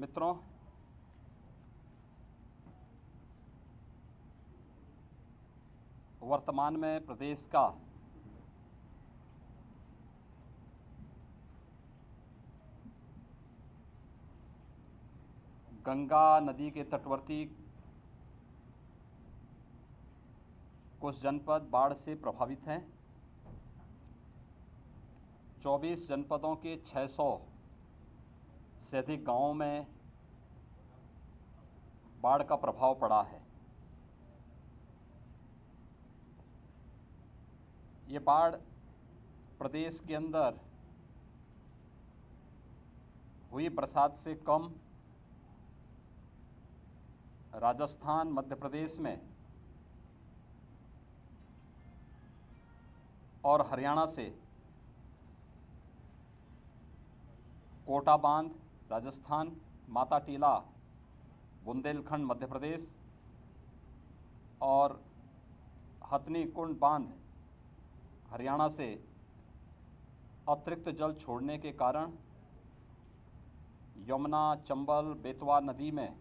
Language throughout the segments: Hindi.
मित्रों, वर्तमान में प्रदेश का गंगा नदी के तटवर्ती कुछ जनपद बाढ़ से प्रभावित हैं। 24 जनपदों के 600 से अधिक गांवों में बाढ़ का प्रभाव पड़ा है। ये बाढ़ प्रदेश के अंदर हुई बरसात से कम राजस्थान, मध्य प्रदेश में और हरियाणा से कोटा बांध राजस्थान, माता टीला बुंदेलखंड मध्य प्रदेश और हथनी कुंड बांध हरियाणा से अतिरिक्त जल छोड़ने के कारण यमुना, चंबल, बेतवा नदी में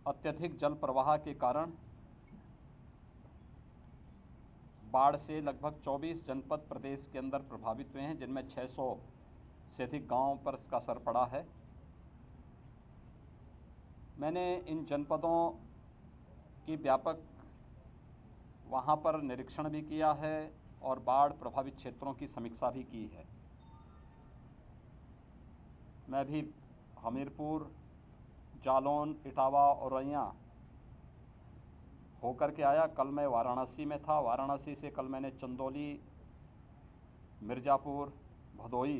अत्यधिक जल प्रवाह के कारण बाढ़ से लगभग 24 जनपद प्रदेश के अंदर प्रभावित हुए हैं, जिनमें 600 से अधिक गांवों पर इसका असर पड़ा है। मैंने इन जनपदों की व्यापक वहां पर निरीक्षण भी किया है और बाढ़ प्रभावित क्षेत्रों की समीक्षा भी की है। मैं भी हमीरपुर, जालौन, इटावा और औरैया होकर के आया। कल मैं वाराणसी में था। वाराणसी से कल मैंने चंदौली, मिर्ज़ापुर, भदोई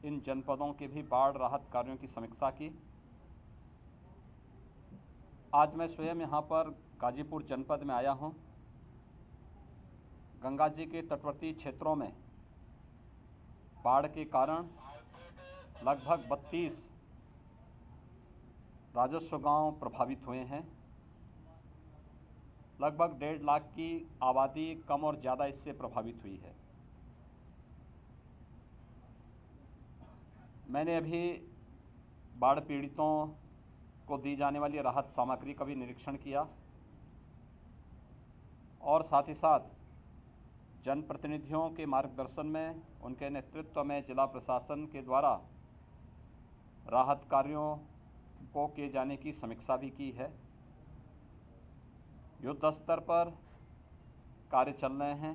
इन जनपदों के भी बाढ़ राहत कार्यों की समीक्षा की। आज मैं स्वयं यहाँ पर गाजीपुर जनपद में आया हूँ। गंगा जी के तटवर्ती क्षेत्रों में बाढ़ के कारण लगभग 32 राजस्व गांव प्रभावित हुए हैं। लगभग 1.5 लाख की आबादी कम और ज़्यादा इससे प्रभावित हुई है। मैंने अभी बाढ़ पीड़ितों को दी जाने वाली राहत सामग्री का भी निरीक्षण किया और साथ ही साथ जनप्रतिनिधियों के मार्गदर्शन में, उनके नेतृत्व में जिला प्रशासन के द्वारा राहत कार्यों को किए जाने की समीक्षा भी की है। युद्ध स्तर पर कार्य चल रहे हैं।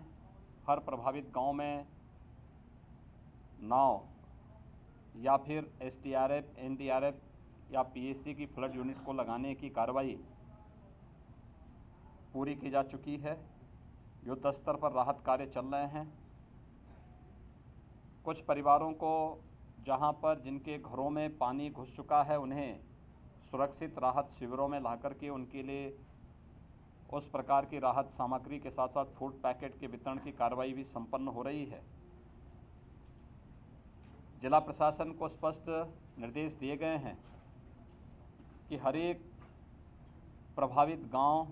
हर प्रभावित गांव में नाव या फिर एसडीआरएफ, एनडीआरएफ या पीएसी की फ्लड यूनिट को लगाने की कार्रवाई पूरी की जा चुकी है। युद्ध स्तर पर राहत कार्य चल रहे हैं। कुछ परिवारों को जहां पर जिनके घरों में पानी घुस चुका है, उन्हें सुरक्षित राहत शिविरों में लाकर के उनके लिए उस प्रकार की राहत सामग्री के साथ साथ फूड पैकेट के वितरण की कार्रवाई भी संपन्न हो रही है। जिला प्रशासन को स्पष्ट निर्देश दिए गए हैं कि हर एक प्रभावित गांव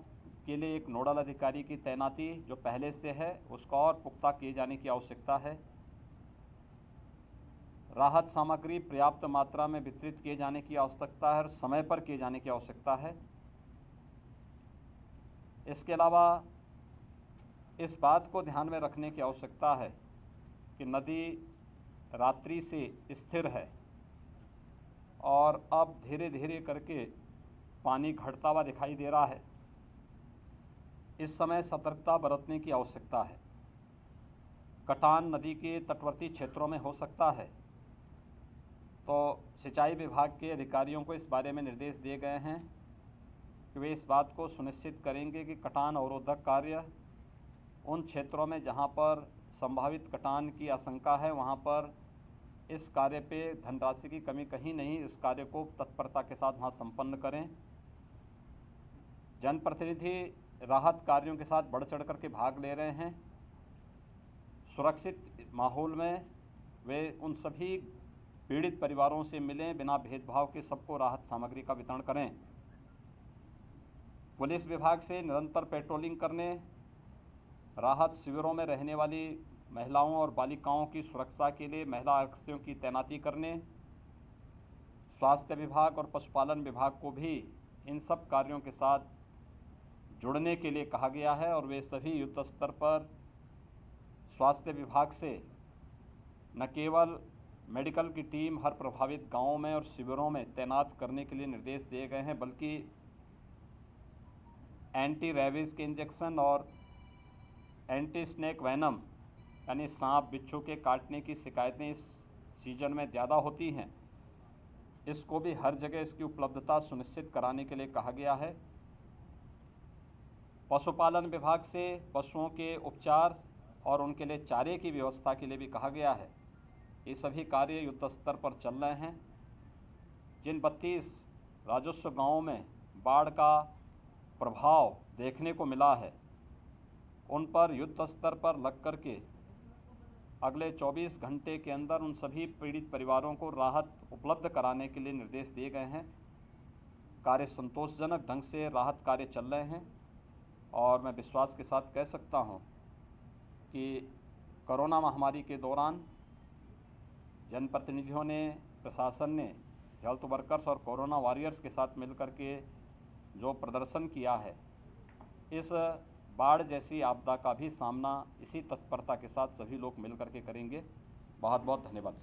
के लिए एक नोडल अधिकारी की तैनाती जो पहले से है उसका और पुख्ता किए जाने की आवश्यकता है। राहत सामग्री पर्याप्त मात्रा में वितरित किए जाने की आवश्यकता है और समय पर किए जाने की आवश्यकता है। इसके अलावा इस बात को ध्यान में रखने की आवश्यकता है कि नदी रात्रि से स्थिर है और अब धीरे धीरे करके पानी घटता हुआ दिखाई दे रहा है। इस समय सतर्कता बरतने की आवश्यकता है। कटान नदी के तटवर्ती क्षेत्रों में हो सकता है, तो सिंचाई विभाग के अधिकारियों को इस बारे में निर्देश दिए गए हैं कि वे इस बात को सुनिश्चित करेंगे कि कटान अवरोधक कार्य उन क्षेत्रों में जहां पर संभावित कटान की आशंका है वहां पर इस कार्य पे धनराशि की कमी कहीं नहीं, इस कार्य को तत्परता के साथ वहां संपन्न करें। जनप्रतिनिधि राहत कार्यों के साथ बढ़ चढ़ करके भाग ले रहे हैं। सुरक्षित माहौल में वे उन सभी पीड़ित परिवारों से मिलें, बिना भेदभाव के सबको राहत सामग्री का वितरण करें। पुलिस विभाग से निरंतर पेट्रोलिंग करने, राहत शिविरों में रहने वाली महिलाओं और बालिकाओं की सुरक्षा के लिए महिला आरक्षियों की तैनाती करने, स्वास्थ्य विभाग और पशुपालन विभाग को भी इन सब कार्यों के साथ जुड़ने के लिए कहा गया है और वे सभी युद्ध स्तर पर स्वास्थ्य विभाग से न केवल मेडिकल की टीम हर प्रभावित गांवों में और शिविरों में तैनात करने के लिए निर्देश दिए गए हैं, बल्कि एंटी रेबीज़ के इंजेक्शन और एंटी स्नेक वैनम यानी सांप बिच्छू के काटने की शिकायतें इस सीजन में ज़्यादा होती हैं, इसको भी हर जगह इसकी उपलब्धता सुनिश्चित कराने के लिए कहा गया है। पशुपालन विभाग से पशुओं के उपचार और उनके लिए चारे की व्यवस्था के लिए भी कहा गया है। ये सभी कार्य युद्ध स्तर पर चल रहे हैं। जिन 32 राजस्व गांवों में बाढ़ का प्रभाव देखने को मिला है, उन पर युद्ध स्तर पर लग कर के अगले 24 घंटे के अंदर उन सभी पीड़ित परिवारों को राहत उपलब्ध कराने के लिए निर्देश दिए गए हैं। कार्य संतोषजनक ढंग से राहत कार्य चल रहे हैं और मैं विश्वास के साथ कह सकता हूं कि कोरोना महामारी के दौरान जनप्रतिनिधियों ने, प्रशासन ने हेल्थ वर्कर्स और कोरोना वॉरियर्स के साथ मिलकर के जो प्रदर्शन किया है, इस बाढ़ जैसी आपदा का भी सामना इसी तत्परता के साथ सभी लोग मिलकर के करेंगे। बहुत बहुत धन्यवाद।